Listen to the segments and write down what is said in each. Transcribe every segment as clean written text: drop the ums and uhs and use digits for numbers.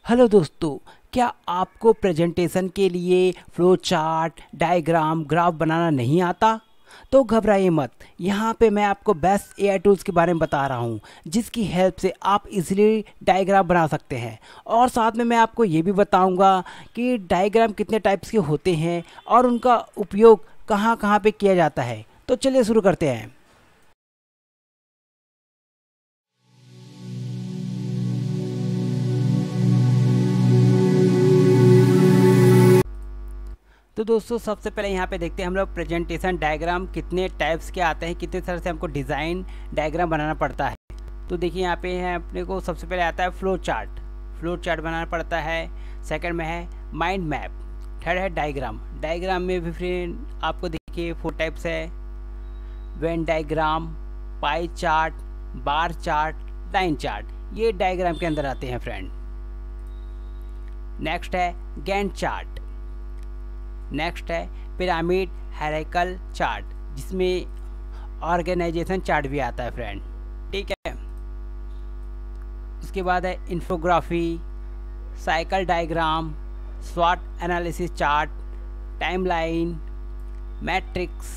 Hello दोस्तों, क्या आपको प्रेजेंटेशन के लिए फ्लो चार्ट, डायग्राम, ग्राफ बनाना नहीं आता? तो घबराइए मत। यहाँ पे मैं आपको बेस्ट एआई टूल्स के बारे में बता रहा हूँ, जिसकी हेल्प से आप इजीली डायग्राम बना सकते हैं। और साथ में मैं आपको ये भी बताऊँगा कि डायग्राम कितने टाइप्स के होते हैं और उनका उपयोग कहाँ कहाँ पे किया जाता है। तो चलिए शुरू करते हैं। तो दोस्तों, सबसे पहले यहाँ पे देखते हैं हम लोग प्रेजेंटेशन डायग्राम कितने टाइप्स के आते हैं, कितने तरह से हमको डिज़ाइन डायग्राम बनाना पड़ता है। तो देखिए यहाँ पे है अपने को सबसे पहले आता है फ्लो चार्ट। फ्लो चार्ट बनाना पड़ता है। सेकंड में है माइंड मैप। थर्ड है डायग्राम। डायग्राम में भी फ्रेंड आपको देखिए 4 टाइप्स है: Venn diagram, pie chart, bar chart, line chart. ये डायग्राम के अंदर आते हैं फ्रेंड। नेक्स्ट है गैंट चार्ट। नेक्स्ट है पिरामिड हायरार्किकल चार्ट, जिसमें ऑर्गेनाइजेशन चार्ट भी आता है फ्रेंड। ठीक है। उसके बाद है इन्फोग्राफी, साइकिल डायग्राम, स्वॉट analysis chart, timeline, matrix,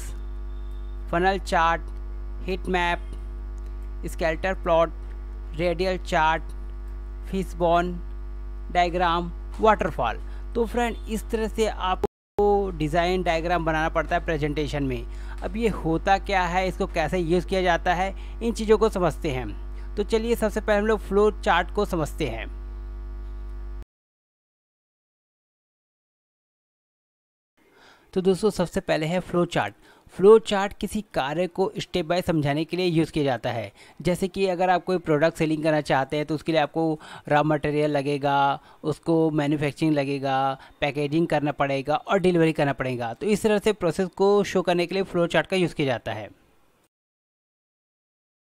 funnel chart, heat map, scatter plot, radial chart, fishbone diagram, waterfall. तो फ्रेंड, इस तरह से आप डिज़ाइन डायग्राम बनाना पड़ता है प्रेजेंटेशन में। अब ये होता क्या है, इसको कैसे यूज़ किया जाता है, इन चीज़ों को समझते हैं। तो चलिए सबसे पहले हम लोग फ्लो चार्ट को समझते हैं। तो दोस्तों, सबसे पहले है फ्लो चार्ट। फ्लो चार्ट किसी कार्य को स्टेप बाय समझाने के लिए यूज़ किया जाता है। जैसे कि अगर आप कोई प्रोडक्ट सेलिंग करना चाहते हैं तो उसके लिए आपको रॉ मटेरियल लगेगा, उसको मैन्युफैक्चरिंग लगेगा, पैकेजिंग करना पड़ेगा और डिलीवरी करना पड़ेगा। तो इस तरह से प्रोसेस को शो करने के लिए फ्लो चार्ट का यूज़ किया जाता है।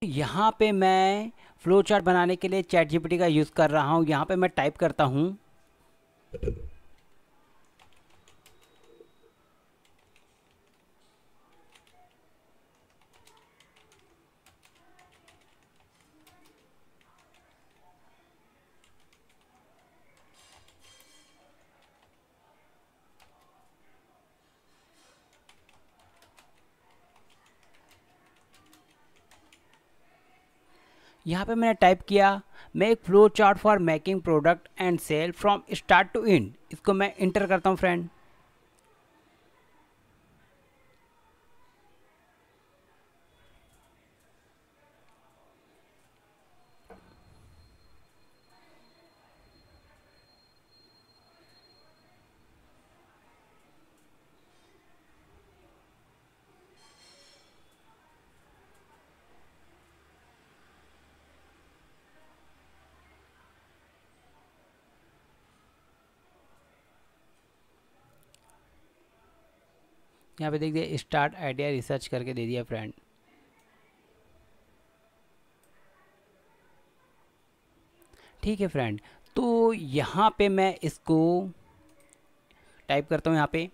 यहाँ पे मैं फ्लो चार्ट बनाने के लिए चैट जीपीटी का यूज़ कर रहा हूँ। यहाँ पे मैं टाइप करता हूँ यहाँ पे मैंने टाइप किया make flow chart for making product and sale from start to end. इसको मैं इंटर करता हूँ फ्रेंड। यहाँ पे देख दिया स्टार्ट आइडिया रिसर्च करके दे दिया फ्रेंड। ठीक है फ्रेंड, तो यहाँ पे मैं इसको टाइप करता हूँ यहाँ पे।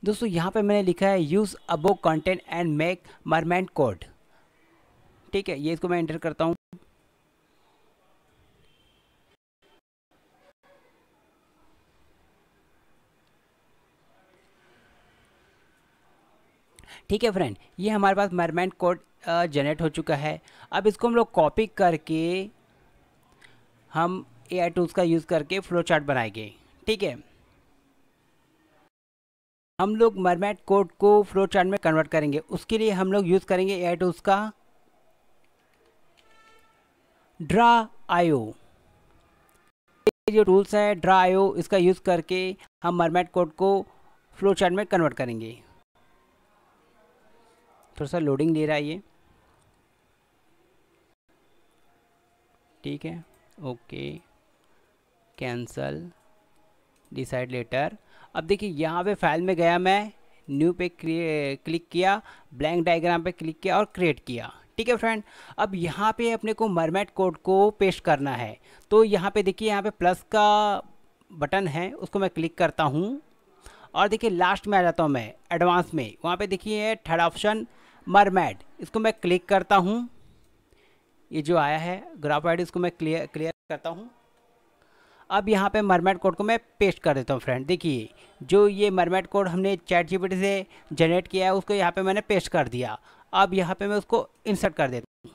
दोस्तों, यहाँ पे मैंने लिखा है use above content and make Mermaid code. ठीक है, ये इसको मैं एंटर करता हूँ। ठीक है फ्रेंड, ये हमारे पास मरमेंट कोड जनरेट हो चुका है। अब इसको हम लोग कॉपी करके हम एआई टूल्स का यूज़ करके फ्लो चार्ट बनाएंगे। ठीक है, हम लोग मरमेंट कोड को फ्लो चार्ट में कन्वर्ट करेंगे। उसके लिए हम लोग यूज़ करेंगे एआई टूल्स का ड्रा आईओ। जो टूल्स है ड्रा आईओ, इसका यूज़ करके हम मरमेंट कोड को फ्लो चार्ट में कन्वर्ट करेंगे। थोड़ा सा लोडिंग ले रहा है ये। ठीक है, ओके, कैंसल, डिसाइड लेटर। अब देखिए यहाँ पे फाइल में गया, मैं न्यू पे क्लिक किया, ब्लैंक डायग्राम पे क्लिक किया और क्रिएट किया। ठीक है फ्रेंड, अब यहाँ पे अपने को मरमेंट कोड को पेस्ट करना है। तो यहाँ पे देखिए, यहाँ पे प्लस का बटन है उसको मैं क्लिक करता हूँ और देखिए लास्ट में आ जाता हूँ मैं एडवांस में। वहाँ पे देखिए थर्ड ऑप्शन मरमेड, इसको मैं क्लिक करता हूँ। ये जो आया है ग्राफ आईडी, इसको मैं क्लियर करता हूँ। अब यहाँ पे मरमेड कोड को मैं पेस्ट कर देता हूँ फ्रेंड। देखिए जो ये मरमेड कोड हमने चैट जीपीटी से जनरेट किया है उसको यहाँ पे मैंने पेस्ट कर दिया। अब यहाँ पे मैं उसको इंसर्ट कर देता हूँ।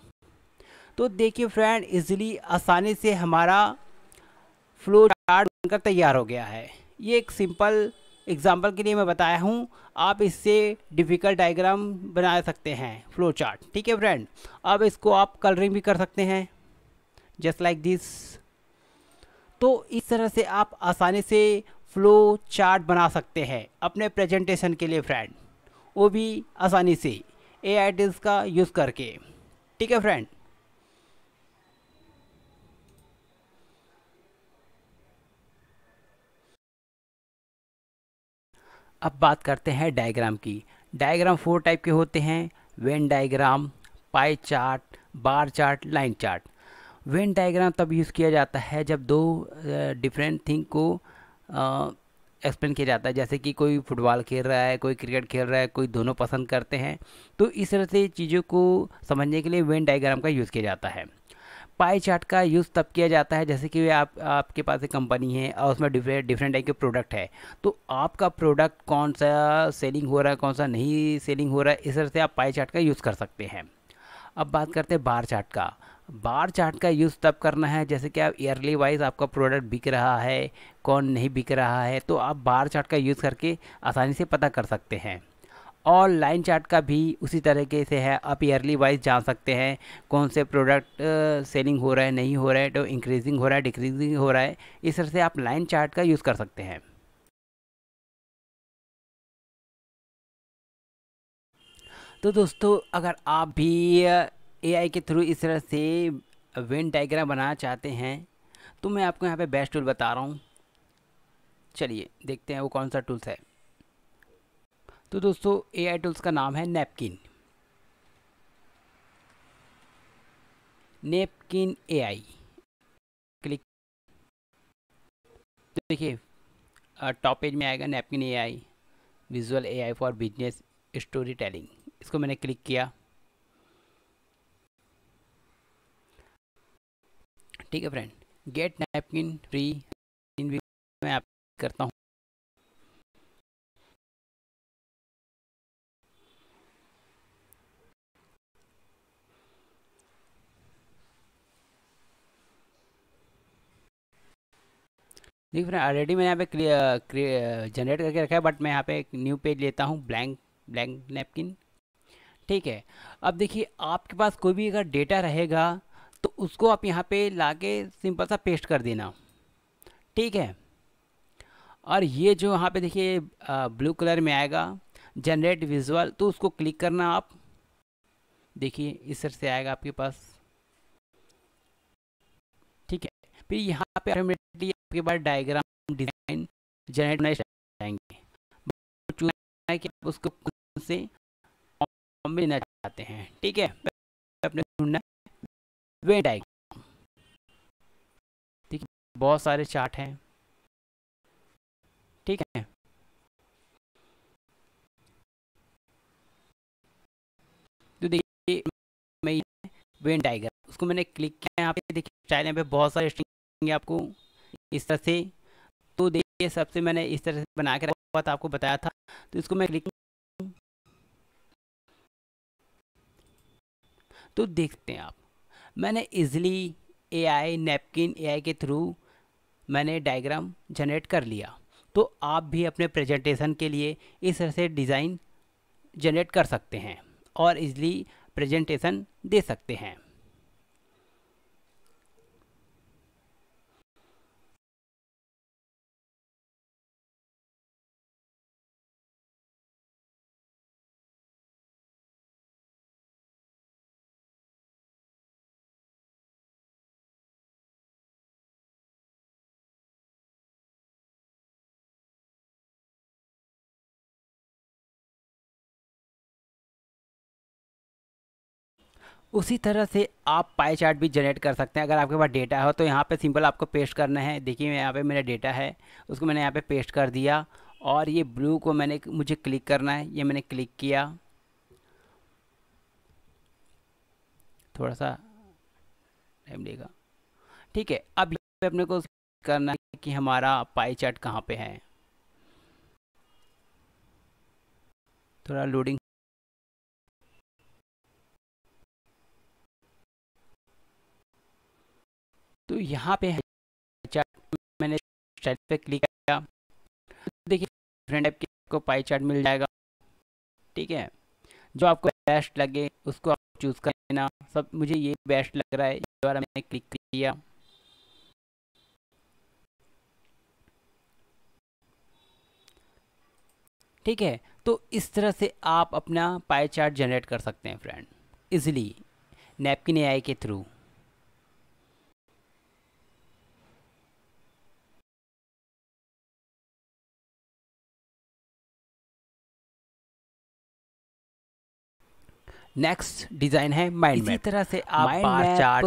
तो देखिए फ्रेंड इजीली आसानी से हमारा फ्लो चार्ट बनकर तैयार हो गया है। ये एक सिंपल एग्जांपल के लिए मैं बताया हूँ, आप इससे डिफ़िकल्ट डायग्राम बना सकते हैं फ्लो चार्ट। ठीक है फ्रेंड, अब इसको आप कलरिंग भी कर सकते हैं जस्ट लाइक दिस। तो इस तरह से आप आसानी से फ्लो चार्ट बना सकते हैं अपने प्रेजेंटेशन के लिए फ्रेंड, वो भी आसानी से एआई टूल्स का यूज़ करके। ठीक है फ्रेंड। अब बात करते हैं डायग्राम की। डायग्राम 4 टाइप के होते हैं, when diagram, pie chart, bar chart, line chart. Venn diagram तब यूज़ किया जाता है जब दो डिफरेंट थिंग को एक्सप्लेन किया जाता है, जैसे कि कोई फुटबॉल खेल रहा है, कोई क्रिकेट खेल रहा है, कोई दोनों पसंद करते हैं। तो इस तरह से चीज़ों को समझने के लिए वेन डायग्राम का यूज़ किया जाता है। पाई चार्ट का यूज़ तब किया जाता है जैसे कि आपके पास एक कंपनी है और उसमें डिफरेंट डिफरेंट टाइप के प्रोडक्ट है, तो आपका प्रोडक्ट कौन सा सेलिंग हो रहा है, कौन सा नहीं सेलिंग हो रहा है, इस तरह से आप पाई चार्ट का यूज़ कर सकते हैं। अब बात करते हैं बार चार्ट का। बार चार्ट का यूज़ तब करना है जैसे कि आप ईयरली वाइज आपका प्रोडक्ट बिक रहा है, कौन नहीं बिक रहा है, तो आप बार चार्ट का यूज़ करके आसानी से पता कर सकते हैं। और लाइन चार्ट का भी उसी तरीके से है, आप ईयरली वाइज जान सकते हैं कौन से प्रोडक्ट सेलिंग हो रहा है, नहीं हो रहा है, तो इंक्रीजिंग हो रहा है, डिक्रीजिंग हो रहा है। इस तरह से आप लाइन चार्ट का यूज़ कर सकते हैं। तो दोस्तों अगर आप भी एआई के थ्रू इस तरह से वेन डायग्राम बनाना चाहते हैं तो मैं आपको यहाँ पे बेस्ट टूल बता रहा हूँ। चलिए देखते हैं वो कौन सा टूल्स है। तो दोस्तों एआई टूल्स का नाम है नैपकिन। नैपकिन एआई क्लिक, तो देखिए टॉप पेज में आएगा napkin AI, visual AI for business story telling. इसको मैंने क्लिक किया। ठीक है फ्रेंड, गेट नैपकिन फ्री इन मैं आप करता हूँ। देखिए फ्रेंड ऑलरेडी मैंने यहाँ पे जनरेट करके रखा है, बट मैं यहाँ पे एक न्यू पेज लेता हूँ, ब्लैंक ब्लैंक नैपकिन। ठीक है, अब देखिए आपके पास कोई भी अगर डेटा रहेगा तो उसको आप यहाँ पे लाके सिंपल सा पेस्ट कर देना। ठीक है, और ये जो यहाँ पे देखिए ब्लू कलर में आएगा जनरेट विजुअल, तो उसको क्लिक करना आप। देखिए इस तरह से आएगा आपके पास। ठीक है, फिर यहाँ पे ऑटोमेटिकली आपके पास डायग्राम डिजाइन जनरेट होने जाएंगे। चुनना है कि आप उसको कौन से फॉर्म में लेना चाहते हैं। ठीक है, अपने ढूंढना वे डायग्राम। ठीक है, बहुत सारे चार्ट हैं। ठीक है, तो देखिए मैं वेन डायग्राम उसको मैंने क्लिक किया। यहाँ पे देखिए स्टाइल, यहाँ पे बहुत सारे स्ट्रिंग आपको इस तरह से। तो देखिए सबसे मैंने इस तरह से बना के रखा हुआ था, आपको बताया था। तो इसको मैं क्लिक, तो देखते हैं आप मैंने इजीली एआई नैपकिन एआई के थ्रू मैंने डायग्राम जनरेट कर लिया। तो आप भी अपने प्रेजेंटेशन के लिए इस तरह से डिज़ाइन जनरेट कर सकते हैं और इजली प्रेजेंटेशन दे सकते हैं। उसी तरह से आप पाई चार्ट भी जनरेट कर सकते हैं। अगर आपके पास डेटा हो तो यहाँ पे सिंपल आपको पेस्ट करना है। देखिए यहाँ पे मेरा डेटा है, उसको मैंने यहाँ पे पेस्ट कर दिया और ये ब्लू को मुझे क्लिक करना है, ये मैंने क्लिक किया। थोड़ा सा टाइम लेगा, ठीक है। अब यहाँ पे अपने को करना है कि हमारा पाई चार्ट कहाँ पे है। थोड़ा लोडिंग, तो यहाँ पे है चार्ट, मैंने स्टाइल पे क्लिक किया। देखिए डिफरेंट टाइप के आपको पाई चार्ट मिल जाएगा, ठीक है। जो आपको बेस्ट लगे उसको आप चूज़ कर लेना। सब मुझे ये बेस्ट लग रहा है, ये वाला मैंने क्लिक किया। ठीक है, तो इस तरह से आप अपना पाई चार्ट जनरेट कर सकते हैं फ्रेंड, इजीली नैपकिन एआई के थ्रू। नेक्स्ट डिजाइन है माइंड मैप। इसी तरह से आप बार चार्ट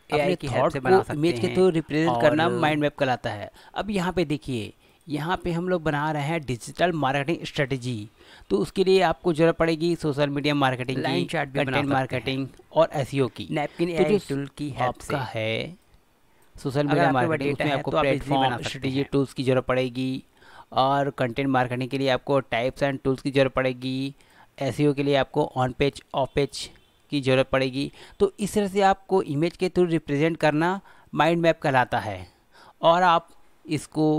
एआई की हेल्प से बना सकते हैं। इमेज के थ्रू रिप्रेजेंट करना माइंड मैप कहलाता है। अब यहाँ पे देखिए, यहाँ पे हम लोग बना रहे हैं डिजिटल मार्केटिंग स्ट्रेटेजी। तो उसके लिए आपको जरूरत पड़ेगी सोशल मीडिया मार्केटिंग की, कंटेंट मार्केटिंग और एसईओ की। नैपकिन एआई टूल की हेल्प से है सोशल मीडिया मार्केटिंग, उसमें आपको प्लेटफॉर्म स्ट्रेटेजी टूल्स की जरूरत पड़ेगी, और कंटेंट मार्केटिंग के लिए आपको टाइप्स एंड टूल्स की जरूरत पड़ेगी, एसईओ के लिए आपको ऑन पेज ऑफ पेज की ज़रूरत पड़ेगी। तो इस तरह से आपको इमेज के थ्रू रिप्रेजेंट करना माइंड मैप कहलाता है, और आप इसको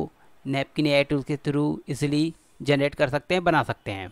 नैपकिन एआई टूल्स के थ्रू इजीली जनरेट कर सकते हैं, बना सकते हैं।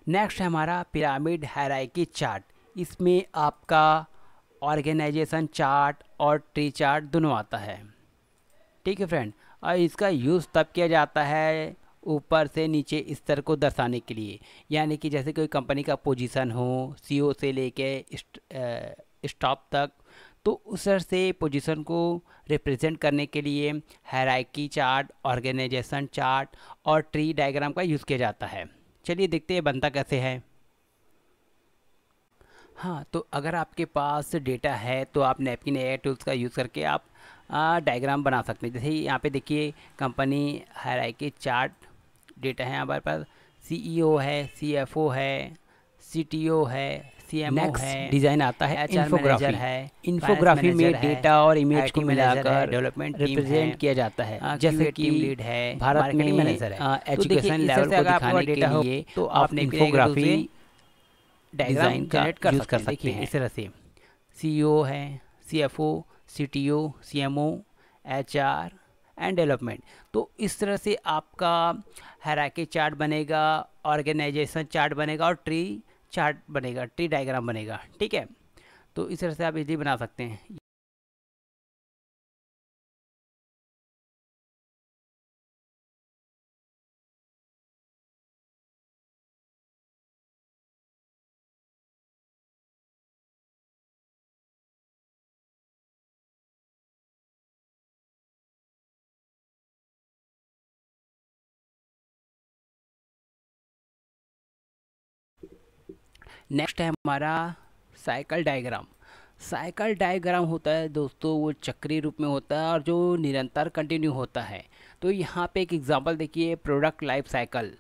नेक्स्ट है हमारा पिरामिड हायरार्की चार्ट। इसमें आपका ऑर्गेनाइजेशन चार्ट और ट्री चार्ट दोनों आता है, ठीक है फ्रेंड। और इसका यूज़ तब किया जाता है ऊपर से नीचे स्तर को दर्शाने के लिए, यानी कि जैसे कोई कंपनी का पोजीशन हो, सीईओ से लेके स्टाफ तक, तो उस तरह से पोजीशन को रिप्रेजेंट करने के लिए हायरार्की चार्ट, ऑर्गेनाइजेशन चार्ट और ट्री डायग्राम का यूज़ किया जाता है। चलिए देखते हैं बनता कैसे है। हाँ, तो अगर आपके पास डेटा है तो आप नैपकिन एआई टूल्स का यूज़ करके आप डायग्राम बना सकते हैं। जैसे यहाँ पे देखिए कंपनी हायरार्की चार्ट डेटा है, हमारे पास सीईओ है, सीएफओ है, सीटीओ है, सीएमओ है, डिज़ाइन आता है, इन्फोग्राफी है। इन्फोग्राफी में डेटा और इमेज को मिलाकर डेवलपमेंट रिप्रेजेंट किया जाता है। जैसे कि लीड है, भारत में मैनेजर है, एजुकेशन लेवल को दिखाने के लिए तो आपने इन्फोग्राफी डिज़ाइन का यूज़ कर सकते हैं। इस तरह से सीईओ है, CFO, CTO, CMO, HR and development. तो इस तरह से आपका हायरार्की चार्ट बनेगा, ऑर्गेनाइजेशन चार्ट बनेगा और ट्री चार्ट बनेगा, ट्री डायग्राम बनेगा, ठीक है। तो इस तरह से आप इजीली बना सकते हैं। नेक्स्ट है हमारा साइकिल डायग्राम। साइकिल डायग्राम होता है दोस्तों, वो चक्रीय रूप में होता है और जो निरंतर कंटिन्यू होता है। तो यहाँ पे एक एग्जांपल देखिए, प्रोडक्ट लाइफ साइकिल।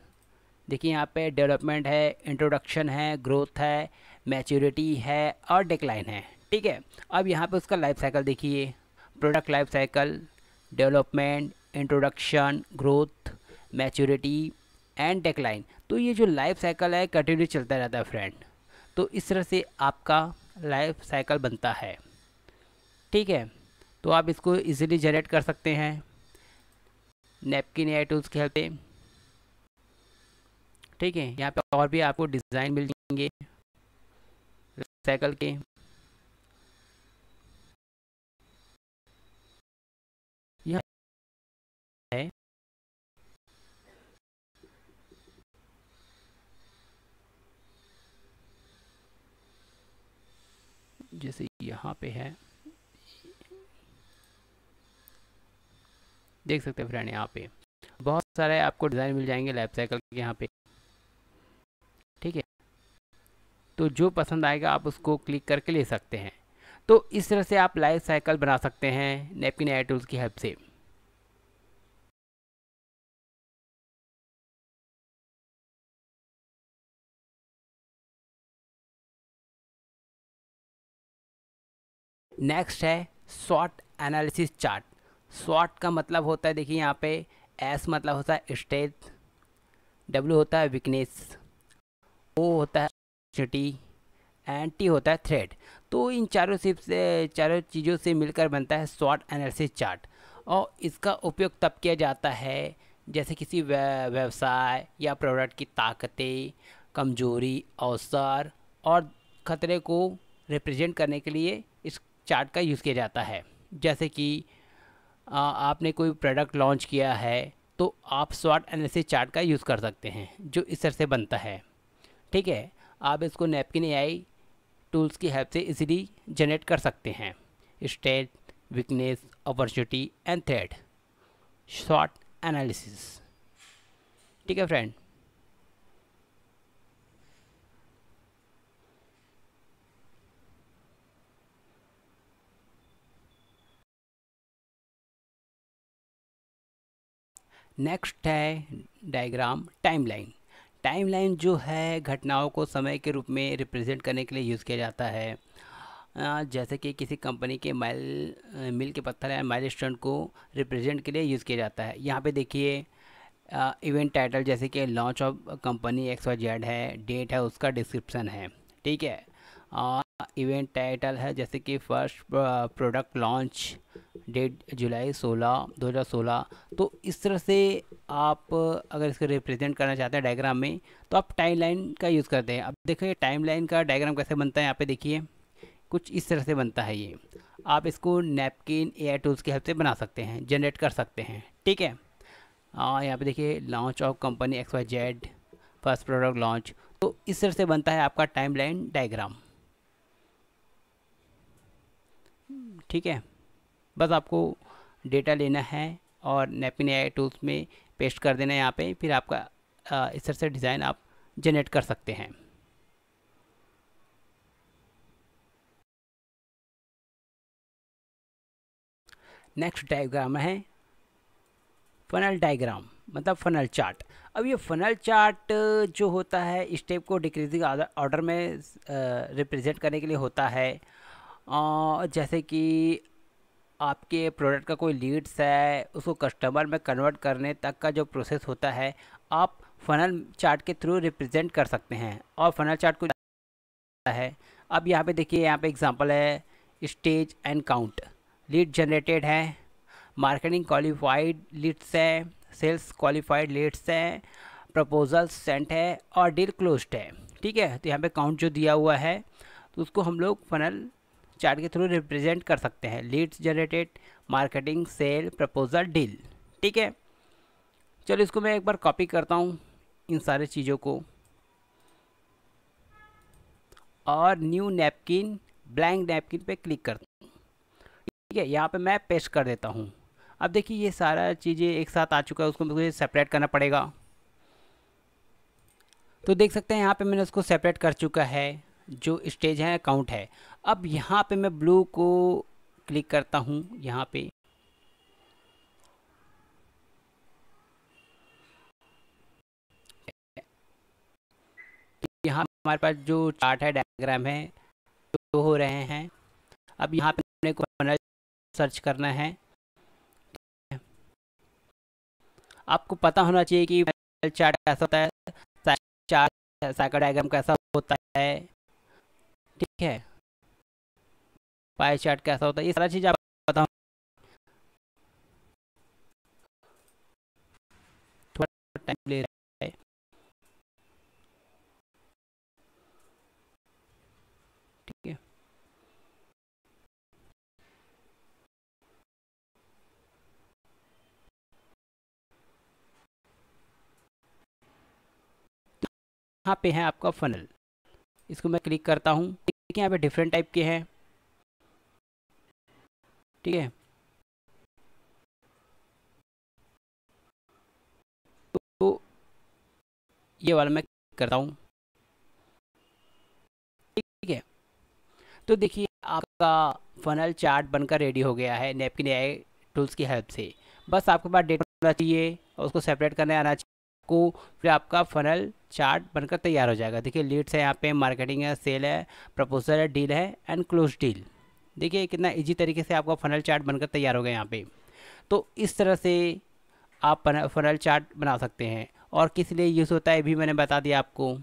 देखिए यहाँ पे डेवलपमेंट है, इंट्रोडक्शन है, ग्रोथ है, मैच्योरिटी है और डिक्लाइन है, ठीक है। अब यहाँ पे उसका लाइफ साइकिल देखिए, product life cycle, development, introduction, growth, maturity and decline. तो ये जो लाइफ साइकिल है कंटिन्यू चलता रहता है फ्रेंड। तो इस तरह से आपका लाइफ साइकिल बनता है, ठीक है। तो आप इसको इजीली जनरेट कर सकते हैं नैपकिन एआई टूल्स की हेल्प से। ठीक है, यहाँ पे और भी आपको डिज़ाइन मिल जाएंगे साइकिल के। यह है जैसे यहाँ पे है, देख सकते हैं फ्रेंड, यहाँ पे बहुत सारे आपको डिज़ाइन मिल जाएंगे लाइफ साइकिल के यहाँ पे। ठीक है, तो जो पसंद आएगा आप उसको क्लिक करके ले सकते हैं। तो इस तरह से आप लाइफ साइकिल बना सकते हैं नैपकिन एआई टूल्स की हेल्प से। नेक्स्ट है स्वॉट एनालिसिस चार्ट। स्वॉट का मतलब होता है, देखिए यहाँ पे एस मतलब होता है स्ट्रेंथ, डब्ल्यू होता है वीकनेस, ओ होता है अपॉर्चुनिटी एंड टी होता है थ्रेट। तो इन चारों चीज़ों से मिलकर बनता है स्वॉट एनालिसिस चार्ट। और इसका उपयोग तब किया जाता है जैसे किसी व्यवसाय या प्रोडक्ट की ताकतें, कमजोरी, अवसर और खतरे को रिप्रेजेंट करने के लिए इस चार्ट का यूज़ किया जाता है। जैसे कि आपने कोई प्रोडक्ट लॉन्च किया है तो आप स्वॉट एनालिसिस चार्ट का यूज़ कर सकते हैं, जो इस तरह से बनता है। ठीक है, आप इसको नैपकिन एआई टूल्स की हेल्प से इजीली जनरेट कर सकते हैं। Strength, weakness, opportunity and threat, स्वॉट एनालिसिस। ठीक है फ्रेंड, नेक्स्ट है डायग्राम टाइमलाइन। टाइमलाइन जो है घटनाओं को समय के रूप में रिप्रेजेंट करने के लिए यूज़ किया जाता है। जैसे कि किसी कंपनी के मील के पत्थर या माइलस्टोन को रिप्रेजेंट के लिए यूज़ किया जाता है। यहाँ पे देखिए इवेंट टाइटल जैसे कि लॉन्च ऑफ कंपनी XYZ है, डेट है, उसका डिस्क्रिप्शन है। ठीक है, इवेंट टाइटल है जैसे कि फर्स्ट प्रोडक्ट लॉन्च, डेट जुलाई 16 2016। तो इस तरह से आप अगर इसको रिप्रेजेंट करना चाहते हैं डायग्राम में तो आप टाइमलाइन का यूज़ करते हैं। अब देखिए टाइमलाइन का डायग्राम कैसे बनता है, यहाँ पे देखिए कुछ इस तरह से बनता है ये। आप इसको नैपकिन एआई टूल्स की हेल्प से बना सकते हैं, जनरेट कर सकते हैं। ठीक है, यहाँ पे देखिए launch of company XYZ, first product launch. तो इस तरह से बनता है आपका टाइमलाइन डायग्राम। ठीक है, बस आपको डेटा लेना है और नैपकिन एआई टूल्स में पेस्ट कर देना है यहाँ पे, फिर आपका इस तरह से डिज़ाइन आप जनरेट कर सकते हैं। नेक्स्ट डायग्राम है फनल डायग्राम, मतलब फनल चार्ट। अब ये फनल चार्ट जो होता है स्टेप को डिक्रीजिंग ऑर्डर में रिप्रेजेंट करने के लिए होता है। जैसे कि आपके प्रोडक्ट का कोई लीड्स है, उसको कस्टमर में कन्वर्ट करने तक का जो प्रोसेस होता है आप फनल चार्ट के थ्रू रिप्रेजेंट कर सकते हैं। और फनल चार्ट को है, अब यहाँ पे देखिए, यहाँ पे एग्जांपल है stage and count, lead generated है, मार्केटिंग क्वालिफाइड लीड्स है, सेल्स क्वालिफाइड लीड्स है, प्रपोजल सेंट है और डील क्लोज्ड है। ठीक है, तो यहाँ पे काउंट जो दिया हुआ है तो उसको हम लोग फनल चार्ट के थ्रू रिप्रेजेंट कर सकते हैं। Leads generated, marketing, sale, proposal, deal. ठीक है, चलो इसको मैं एक बार कॉपी करता हूँ इन सारी चीज़ों को, और न्यू नैपकिन, ब्लैंक नैपकिन पे क्लिक करता हूँ। ठीक है, यहाँ पे मैं पेस्ट कर देता हूँ। अब देखिए ये सारा चीज़ें एक साथ आ चुका है, उसको मुझे सेपरेट करना पड़ेगा। तो देख सकते हैं यहाँ पे मैंने उसको सेपरेट कर चुका है, जो स्टेज है काउंट है। अब यहाँ पे मैं ब्लू को क्लिक करता हूँ, यहाँ पे यहाँ हमारे पास जो चार्ट है, डायग्राम है, जो हो रहे हैं। अब यहाँ पे अपने को सर्च करना है। आपको पता होना चाहिए कि चार्ट कैसा होता है, चार्ट साइकिल डायग्राम कैसा होता है। ठीक है, पाई चार्ट कैसा होता है, ये सारा चीज़ आप पता टाइम ले रहा है। ठीक है, यहाँ पे है आपका फनल, इसको मैं क्लिक करता हूँ। देखिए यहाँ पे डिफरेंट टाइप के हैं। ठीक है, तो ये वाला मैं करता हूँ। ठीक है, तो देखिए आपका फनल चार्ट बनकर रेडी हो गया है नैपकिन एआई टूल्स की हेल्प से। बस आपके पास डेटा होना चाहिए और उसको सेपरेट करने आना चाहिए को, फिर आपका फनल चार्ट बनकर तैयार हो जाएगा। देखिए लीड्स है, यहाँ पे मार्केटिंग है, सेल है, प्रपोजल है, डील है एंड क्लोज डील। देखिए कितना इजी तरीके से आपका फनल चार्ट बनकर तैयार हो गया यहाँ पे। तो इस तरह से आप फनल चार्ट बना सकते हैं, और किस लिए यूज़ होता है भी मैंने बता दिया आपको।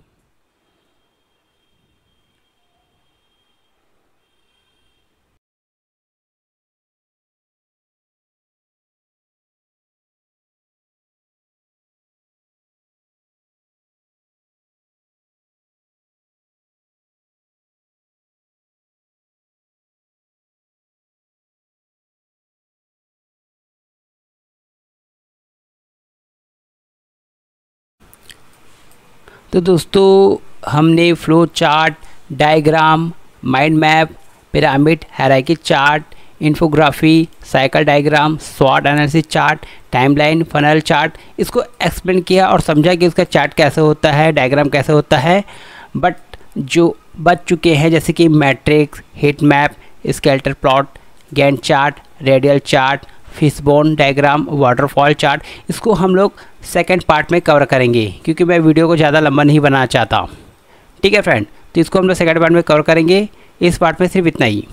तो दोस्तों हमने flow chart, diagram, mind map, pyramid hierarchy chart, infography, cycle diagram, स्वॉट analysis chart, timeline, funnel chart, इसको एक्सप्लेन किया और समझा कि उसका चार्ट कैसे होता है, डायग्राम कैसे होता है। बट जो बच चुके हैं जैसे कि matrix, heat map, skeletal plot, Gantt chart, radial chart, fishbone diagram, waterfall chart, इसको हम लोग सेकंड पार्ट में कवर करेंगे, क्योंकि मैं वीडियो को ज़्यादा लंबा नहीं बनाना चाहता। ठीक है फ्रेंड, तो इसको हम लोग सेकंड पार्ट में कवर करेंगे। इस पार्ट में सिर्फ इतना ही।